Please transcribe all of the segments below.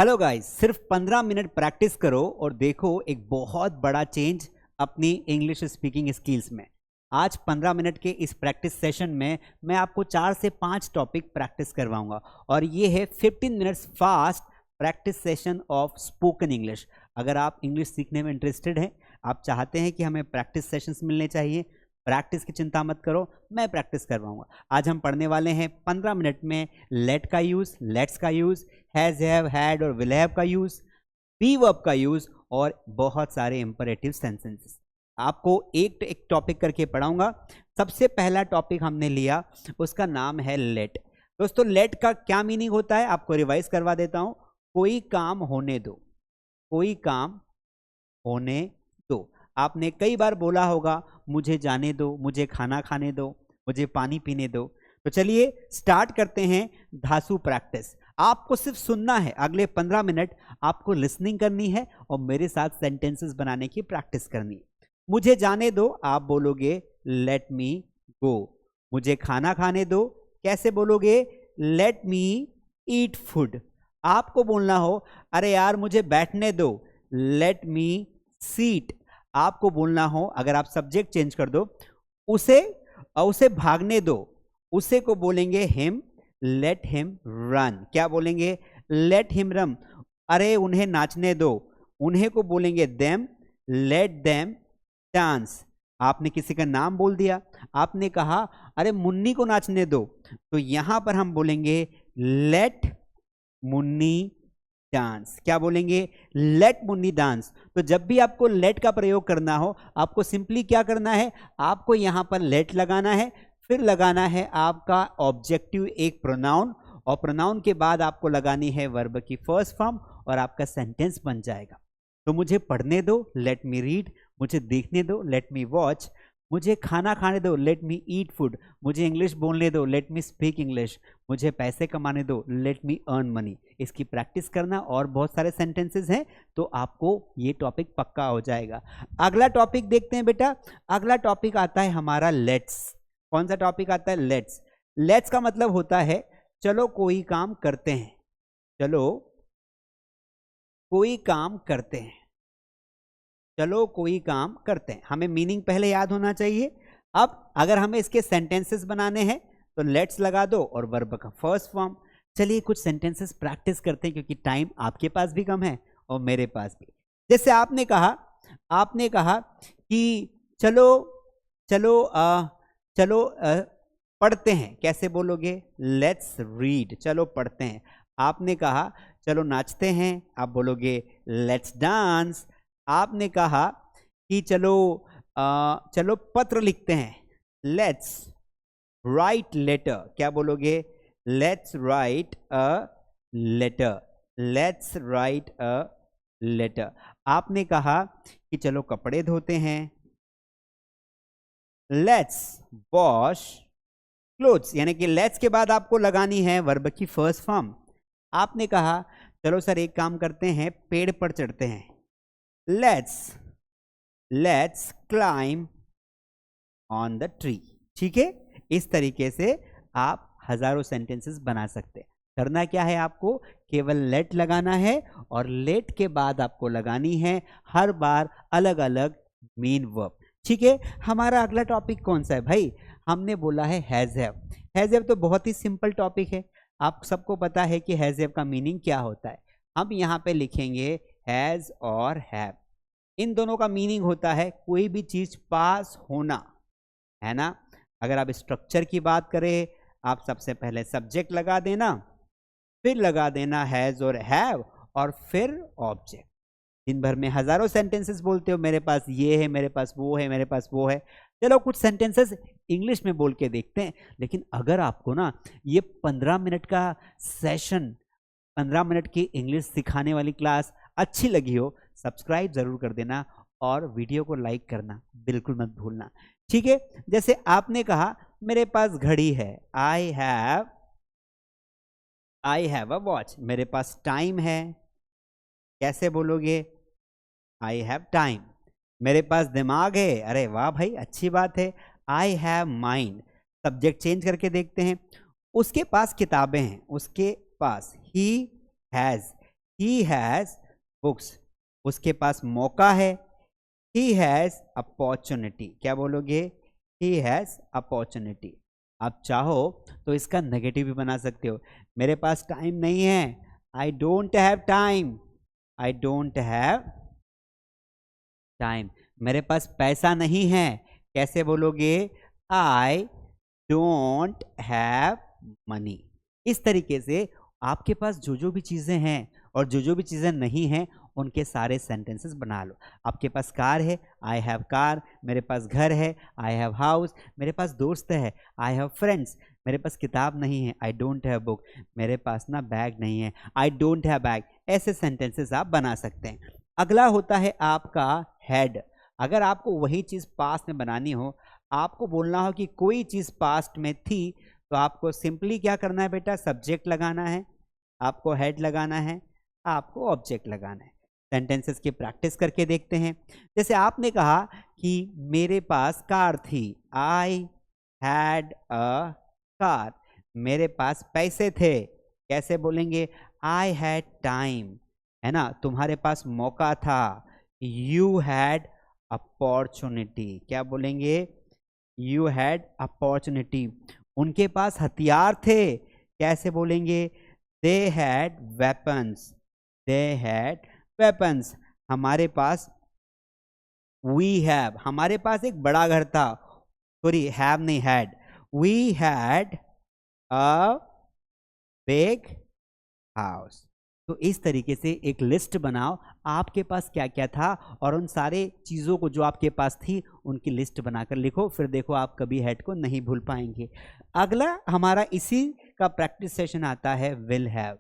Hello guys, सिर्फ 15 minute practice करो और देखो एक बहुत बड़ा चेंज अपनी इंग्लिश स्पीकिंग स्किल्स में। आज 15 मिनट के इस प्रैक्टिस सेशन में मैं आपको 4 से 5 टॉपिक प्रैक्टिस करवाऊंगा और ये है 15 minutes fast practice session of spoken English. अगर आप इंग्लिश सीखने में इंटरेस्टेड हैं, आप चाहते हैं कि हमें प्रैक्टिस सेशंस मिलने चाहिए, प्रैक्टिस की चिंता मत करो, मैं प्रैक्टिस करवाऊंगा। आज हम पढ़ने वाले हैं 15 मिनट में लेट का यूज़, लेट्स का यूज़, हैज़, हैव, हैड और विल हैव का यूज़, बी वर्ब का यूज़ और बहुत सारे इंपरेटिव सेंटेंसेस। आपको एक टॉपिक करके पढ़ाऊंगा। सबसे पहला टॉपिक हमने लिया, उसका नाम है लेट। दोस्तों, लेट का क्या मीनिंग होता है आपको रिवाइज करवा देता हूं। कोई काम होने दो, कोई काम होने दो। आपने कई बार बोला होगा, मुझे जाने दो, मुझे खाना खाने दो, मुझे पानी पीने दो। तो चलिए स्टार्ट करते हैं धांसू प्रैक्टिस। आपको सिर्फ सुनना है, अगले 15 मिनट आपको लिसनिंग करनी है और मेरे साथ सेंटेंसेस बनाने की प्रैक्टिस करनी है। मुझे जाने दो, आप बोलोगे लेट मी गो। मुझे खाना खाने दो, कैसे बोलोगे? Let me eat food. आपको बोलना हो, अरे यार मुझे बैठने दो, लेट मी सीट। आपको बोलना हो, अगर आप सब्जेक्ट चेंज कर दो, उसे भागने दो, उसे को बोलेंगे हिम, लेट हिम रन। क्या बोलेंगे? Let him run. अरे उन्हें नाचने दो, उन्हें को बोलेंगे देम, लेट देम डांस। आपने किसी का नाम बोल दिया, आपने कहा अरे मुन्नी को नाचने दो, तो यहां पर हम बोलेंगे लेट मुन्नी डांस। क्या बोलेंगे? Let Munni dance. तो जब भी आपको लेट का प्रयोग करना हो, आपको सिंपली क्या करना है, आपको यहां पर लेट लगाना है, फिर लगाना है आपका ऑब्जेक्टिव एक प्रोनाउन, और प्रोनाउन के बाद आपको लगानी है वर्ब की फर्स्ट फॉर्म और आपका सेंटेंस बन जाएगा। तो मुझे पढ़ने दो, लेट मी रीड। मुझे देखने दो, लेट मी वॉच। मुझे खाना खाने दो, लेट मी ईट फूड। मुझे इंग्लिश बोलने दो, लेट मी स्पीक इंग्लिश। मुझे पैसे कमाने दो, लेट मी अर्न मनी। इसकी प्रैक्टिस करना, और बहुत सारे सेंटेंसेस हैं, तो आपको ये टॉपिक पक्का हो जाएगा। अगला टॉपिक देखते हैं बेटा। अगला टॉपिक आता है हमारा लेट्स। कौन सा टॉपिक आता है? लेट्स। लेट्स का मतलब होता है चलो कोई काम करते हैं, चलो कोई काम करते हैं, चलो कोई काम करते हैं। हमें मीनिंग पहले याद होना चाहिए। अब अगर हमें इसके सेंटेंसेस बनाने हैं तो लेट्स लगा दो और वर्ब का फर्स्ट फॉर्म। चलिए कुछ सेंटेंसेस प्रैक्टिस करते हैं, क्योंकि टाइम आपके पास भी कम है और मेरे पास भी। जैसे आपने कहा कि चलो चलो चलो पढ़ते हैं। कैसे बोलोगे? Let's read. चलो पढ़ते हैं। आपने कहा चलो नाचते हैं, आप बोलोगे लेट्स डांस। आपने कहा कि चलो पत्र लिखते हैं, लेट्स राइट लेटर। क्या बोलोगे? Let's write a letter, let's write a letter. आपने कहा कि चलो कपड़े धोते हैं, लेट्स वॉश क्लोथ्स। यानी कि लेट्स के बाद आपको लगानी है वर्ब की फर्स्ट फॉर्म। आपने कहा चलो सर एक काम करते हैं, पेड़ पर चढ़ते हैं, let's climb on the tree. ठीक है, इस तरीके से आप हजारों सेंटेंसेस बना सकते हैं। करना क्या है, आपको केवल लेट लगाना है और लेट के बाद आपको लगानी है हर बार अलग अलग मेन वर्ब। ठीक है, हमारा अगला टॉपिक कौन सा है भाई? हमने बोला है हैज हैव। हैज हैव तो बहुत ही सिंपल टॉपिक है, आप सबको पता है कि हैज हैव का मीनिंग क्या होता है। हम यहाँ पे लिखेंगे हैज और हैव। इन दोनों का मीनिंग होता है कोई भी चीज पास होना, है ना। अगर आप स्ट्रक्चर की बात करें, आप सबसे पहले सब्जेक्ट लगा देना, फिर लगा देना हैज और हैव, और फिर ऑब्जेक्ट। दिन भर में हजारों सेंटेंसेस बोलते हो, मेरे पास ये है, मेरे पास वो है, मेरे पास वो है। चलो कुछ सेंटेंसेस इंग्लिश में बोल के देखते हैं। लेकिन अगर आपको ना ये 15 मिनट का सेशन, 15 मिनट की इंग्लिश सिखाने वाली क्लास अच्छी लगी हो, सब्सक्राइब जरूर कर देना और वीडियो को लाइक करना बिल्कुल मत भूलना। ठीक है, जैसे आपने कहा मेरे पास घड़ी है, आई हैव अ वॉच। मेरे पास टाइम है, कैसे बोलोगे? I have time. मेरे पास दिमाग है, अरे वाह भाई अच्छी बात है, I have mind. Subject change करके देखते हैं। उसके पास किताबें हैं, उसके पास ही ही हैज बुक्स, उसके पास मौका है। ही हैज अपॉर्चुनिटी, क्या बोलोगे? He has opportunity. आप चाहो तो इसका नेगेटिव भी बना सकते हो। मेरे पास टाइम नहीं है, I don't have time, I don't have time. मेरे पास पैसा नहीं है, कैसे बोलोगे? I don't have money. इस तरीके से आपके पास जो जो भी चीजें हैं और जो जो भी चीजें नहीं हैं उनके सारे सेंटेंसेस बना लो। आपके पास कार है, आई हैव कार। मेरे पास घर है, आई हैव हाउस। मेरे पास दोस्त है, आई हैव फ्रेंड्स। मेरे पास किताब नहीं है, आई डोंट हैव बुक। मेरे पास ना बैग नहीं है, आई डोंट हैव बैग। ऐसे सेंटेंसेस आप बना सकते हैं। अगला होता है आपका हेड। अगर आपको वही चीज पास्ट में बनानी हो, आपको बोलना हो कि कोई चीज पास्ट में थी, तो आपको सिंपली क्या करना है बेटा? सब्जेक्ट लगाना है, आपको हेड लगाना है, आपको ऑब्जेक्ट लगाना है। सेंटेंसेस की प्रैक्टिस करके देखते हैं। जैसे आपने कहा कि मेरे पास कार थी, आई हैड अ कार। मेरे पास पैसे थे, कैसे बोलेंगे? आई हैड टाइम, है ना? तुम्हारे पास मौका था, यू हैड अपॉर्चुनिटी, क्या बोलेंगे? You had opportunity. उनके पास हथियार थे, कैसे बोलेंगे? They had weapons, they had weapons. हमारे पास वी हैव, हमारे पास एक बड़ा घर था, सॉरी हैव नहीं had, we had a big house. तो इस तरीके से एक लिस्ट बनाओ, आपके पास क्या क्या था और उन सारे चीज़ों को जो आपके पास थी उनकी लिस्ट बनाकर लिखो। फिर देखो आप कभी हेड को नहीं भूल पाएंगे। अगला हमारा इसी का प्रैक्टिस सेशन आता है will have.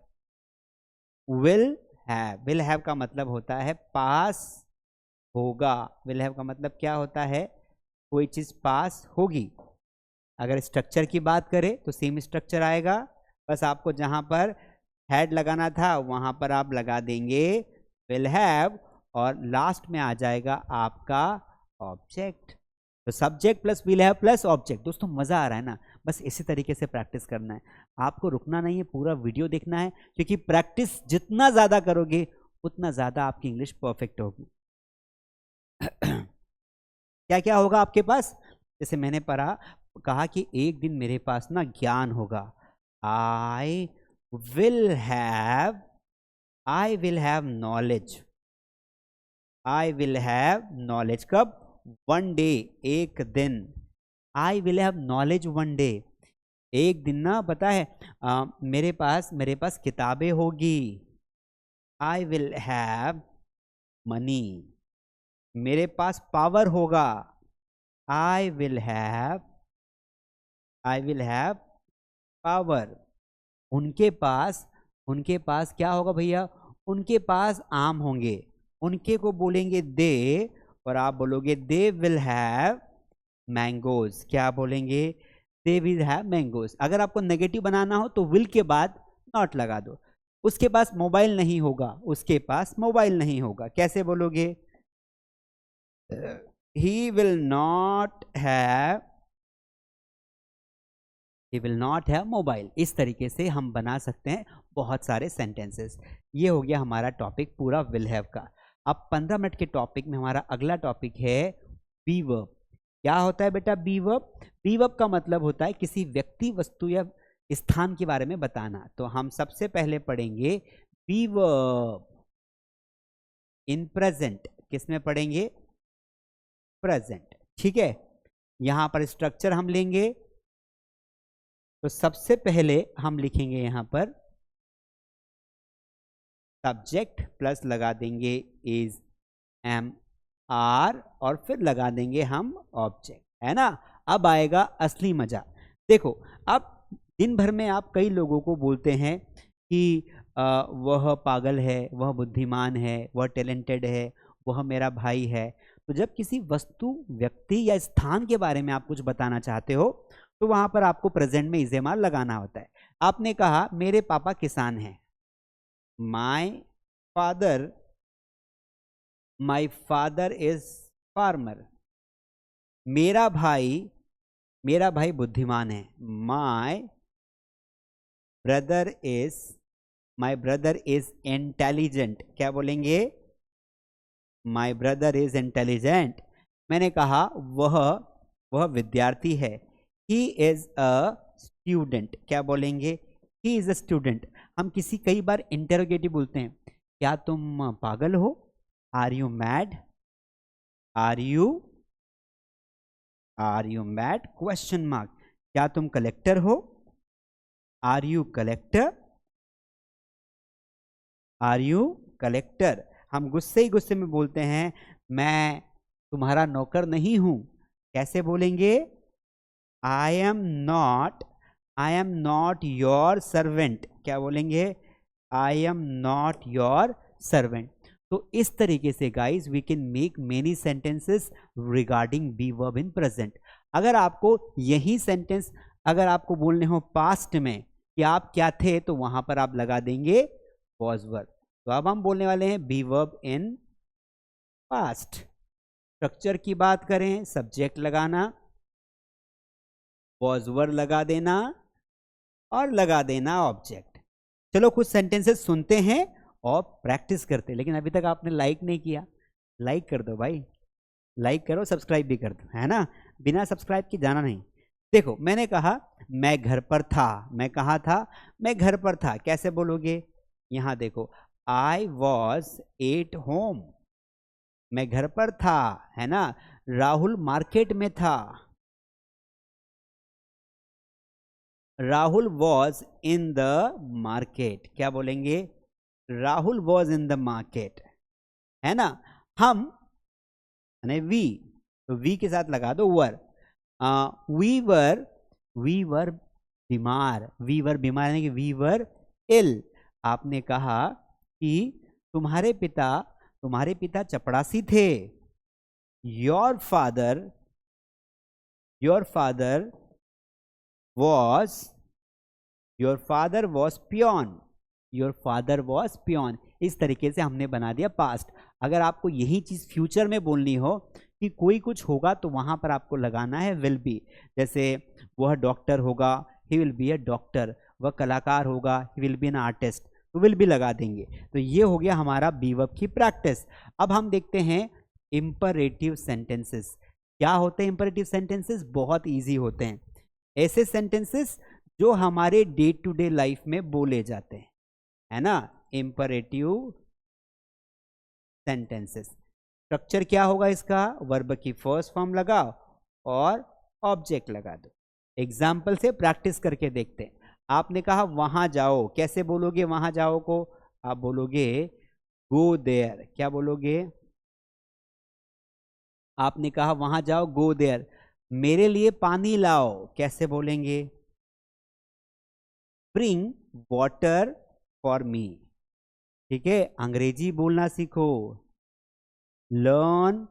Will have, will have का मतलब होता है पास होगा। विल हैव का मतलब क्या होता है? कोई चीज़ पास होगी। अगर स्ट्रक्चर की बात करें तो सेम स्ट्रक्चर आएगा, बस आपको जहां पर हेड लगाना था वहां पर आप लगा देंगे विल हैव, और लास्ट में आ जाएगा आपका ऑब्जेक्ट। तो subject plus will have plus object. दोस्तों मजा आ रहा है ना? बस इसी तरीके से प्रैक्टिस करना है, आपको रुकना नहीं है, पूरा वीडियो देखना है, क्योंकि प्रैक्टिस जितना ज्यादा करोगे उतना ज्यादा आपकी इंग्लिश परफेक्ट होगी। क्या क्या होगा आपके पास? जैसे मैंने पढ़ा, कहा कि एक दिन मेरे पास ना ज्ञान होगा। I will have, I will have knowledge, I will have knowledge. कब? वन डे, एक दिन। I will have knowledge one day, एक दिन ना, पता है मेरे पास किताबें होगी। I will have money. मेरे पास पावर होगा। I will have, I will have power. उनके पास क्या होगा भैया? उनके पास आम होंगे। उनके को बोलेंगे दे, और आप बोलोगे दे विल हैव मैंगोज। क्या बोलेंगे? They will have mangoes. अगर आपको नेगेटिव बनाना हो तो विल के बाद नॉट लगा दो। उसके पास मोबाइल नहीं होगा, उसके पास मोबाइल नहीं होगा, कैसे बोलोगे? He will not have, he will not have mobile. इस तरीके से हम बना सकते हैं बहुत सारे सेंटेंसेस। ये हो गया हमारा टॉपिक पूरा विल हैव का। अब 15 मिनट के टॉपिक में हमारा अगला टॉपिक है बी वर्ब। क्या होता है बेटा बी वर्ब? बी वर्ब का मतलब होता है किसी व्यक्ति, वस्तु या स्थान के बारे में बताना। तो हम सबसे पहले पढ़ेंगे बी वर्ब इन प्रेजेंट। किसमें पढ़ेंगे? प्रेजेंट, ठीक है। यहां पर स्ट्रक्चर हम लेंगे, तो सबसे पहले हम लिखेंगे यहां पर सब्जेक्ट प्लस लगा देंगे इज, एम, आर, और फिर लगा देंगे हम ऑब्जेक्ट, है ना? अब आएगा असली मजा। देखो, अब दिन भर में आप कई लोगों को बोलते हैं कि वह पागल है, वह बुद्धिमान है, वह टैलेंटेड है, वह मेरा भाई है। तो जब किसी वस्तु, व्यक्ति या स्थान के बारे में आप कुछ बताना चाहते हो तो वहां पर आपको प्रेजेंट में इस्तेमाल लगाना होता है। आपने कहा मेरे पापा किसान हैं, my father, my father is farmer. मेरा भाई बुद्धिमान है, my brother is my brother is intelligent, क्या बोलेंगे? My brother is intelligent. मैंने कहा वह विद्यार्थी है। ही इज अ स्टूडेंट, क्या बोलेंगे? He is a student. हम किसी कई बार इंटेरोगेटिव बोलते हैं, क्या तुम पागल हो? Are you mad? Are you mad? Question mark. क्या तुम कलेक्टर हो? Are you collector? Are you collector. हम गुस्से ही गुस्से में बोलते हैं, मैं तुम्हारा नौकर नहीं हूं, कैसे बोलेंगे? I am not your servant, क्या बोलेंगे? I am not your servant. तो इस तरीके से guys we can make many sentences regarding be verb in present. अगर आपको यही सेंटेंस अगर आपको बोलने हो पास्ट में कि आप क्या थे, तो वहां पर आप लगा देंगे वॉज वर्ब। तो अब हम बोलने वाले हैं be verb in past. Structure की बात करें, सब्जेक्ट लगाना, वॉज वर्ब लगा देना और लगा देना ऑब्जेक्ट। चलो कुछ सेंटेंसेस सुनते हैं और प्रैक्टिस करते हैं। लेकिन अभी तक आपने लाइक नहीं किया, लाइक कर दो भाई, लाइक करो, सब्सक्राइब भी कर दो, है ना? बिना सब्सक्राइब के जाना नहीं। देखो, मैंने कहा मैं घर पर था। मैं कहा था? मैं घर पर था, कैसे बोलोगे? यहां देखो, आई वॉज एट होम, मैं घर पर था, है ना? राहुल मार्केट में था। Rahul was in the market, क्या बोलेंगे? Rahul was in the market, है ना? हम वी, तो वी के साथ लगा दो वर। वी वर बीमार, यानी कि वी वर इल। आपने कहा कि तुम्हारे पिता चपड़ासी थे। Your father was peon, your father was peon. इस तरीके से हमने बना दिया पास्ट। अगर आपको यही चीज फ्यूचर में बोलनी हो कि कोई कुछ होगा, तो वहां पर आपको लगाना है विल बी। जैसे वह डॉक्टर होगा, he will be a doctor. वह कलाकार होगा, he will be an artist, तो विल बी लगा देंगे। तो ये हो गया हमारा बी वर्ब की प्रैक्टिस। अब हम देखते हैं इंपरेटिव सेंटेंसेस। क्या होते हैं इंपरेटिव सेंटेंसेस? बहुत इजी होते हैं। ऐसे सेंटेंसेस जो हमारे डे टू डे लाइफ में बोले जाते हैं, है ना? Imperative sentences. स्ट्रक्चर क्या होगा इसका? वर्ब की फर्स्ट फॉर्म लगाओ और ऑब्जेक्ट लगा दो। एग्जाम्पल से प्रैक्टिस करके देखते हैं। आपने कहा वहां जाओ, कैसे बोलोगे वहां जाओ को? आप बोलोगे गो देयर, क्या बोलोगे? आपने कहा वहां जाओ, गो देयर। मेरे लिए पानी लाओ, कैसे बोलेंगे? Bring water for me. ठीक है, अंग्रेजी बोलना सीखो, लर्न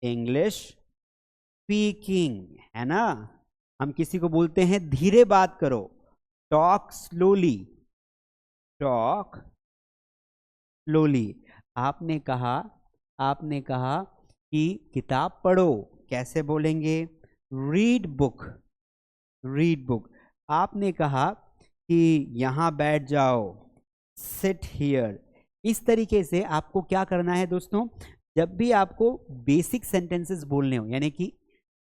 इंग्लिश स्पीकिंग, है ना? हम किसी को बोलते हैं धीरे बात करो, टॉक स्लोली, टॉक स्लोली। आपने कहा कि किताब पढ़ो, कैसे बोलेंगे? Read book, read book. आपने कहा कि यहां बैठ जाओ, सिट हियर। इस तरीके से आपको क्या करना है दोस्तों? जब भी आपको बेसिक सेंटेंसेस बोलने हो, यानी कि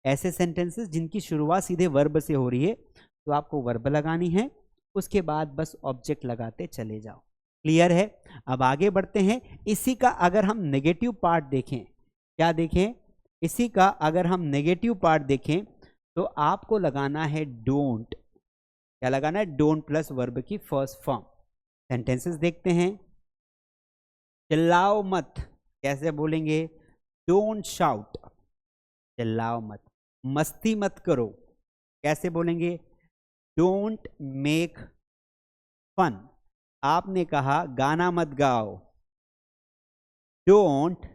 ऐसे सेंटेंसेस जिनकी शुरुआत सीधे वर्ब से हो रही है, तो आपको वर्ब लगानी है, उसके बाद बस ऑब्जेक्ट लगाते चले जाओ। क्लियर है? अब आगे बढ़ते हैं। इसी का अगर हम नेगेटिव पार्ट देखें, क्या देखें? इसी का अगर हम नेगेटिव पार्ट देखें, तो आपको लगाना है डोंट। क्या लगाना है? डोंट प्लस वर्ब की फर्स्ट फॉर्म। सेंटेंसेस देखते हैं। चिल्लाओ मत, कैसे बोलेंगे? डोंट शाउट, चिल्लाओ मत। मस्ती मत करो, कैसे बोलेंगे? Don't make fun. आपने कहा गाना मत गाओ, डोंट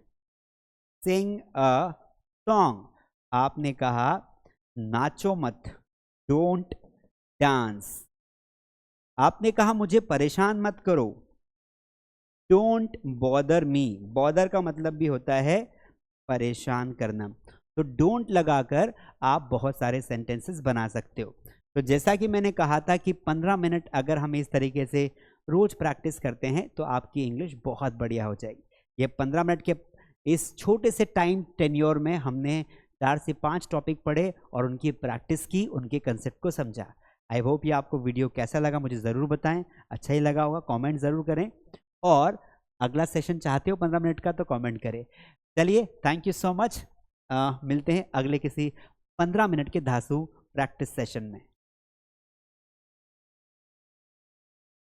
सिंग अ सॉन्ग। आपने कहा नाचो मत, डोंट डांस। आपने कहा मुझे परेशान मत करो, डोंट बॉदर मी। बॉदर का मतलब भी होता है परेशान करना। तो डोंट लगाकर आप बहुत सारे सेंटेंसेस बना सकते हो। तो जैसा कि मैंने कहा था कि 15 मिनट अगर हम इस तरीके से रोज प्रैक्टिस करते हैं तो आपकी इंग्लिश बहुत बढ़िया हो जाएगी। ये 15 मिनट के इस छोटे से टाइम टेन्योर में हमने 4 से 5 टॉपिक पढ़े और उनकी प्रैक्टिस की, उनके कंसेप्ट को समझा। आई होप ये आपको वीडियो कैसा लगा मुझे ज़रूर बताएं। अच्छा ही लगा होगा कमेंट ज़रूर करें, और अगला सेशन चाहते हो 15 मिनट का तो कमेंट करें। चलिए, थैंक यू सो मच। मिलते हैं अगले किसी 15 मिनट के धांसू प्रैक्टिस सेशन में।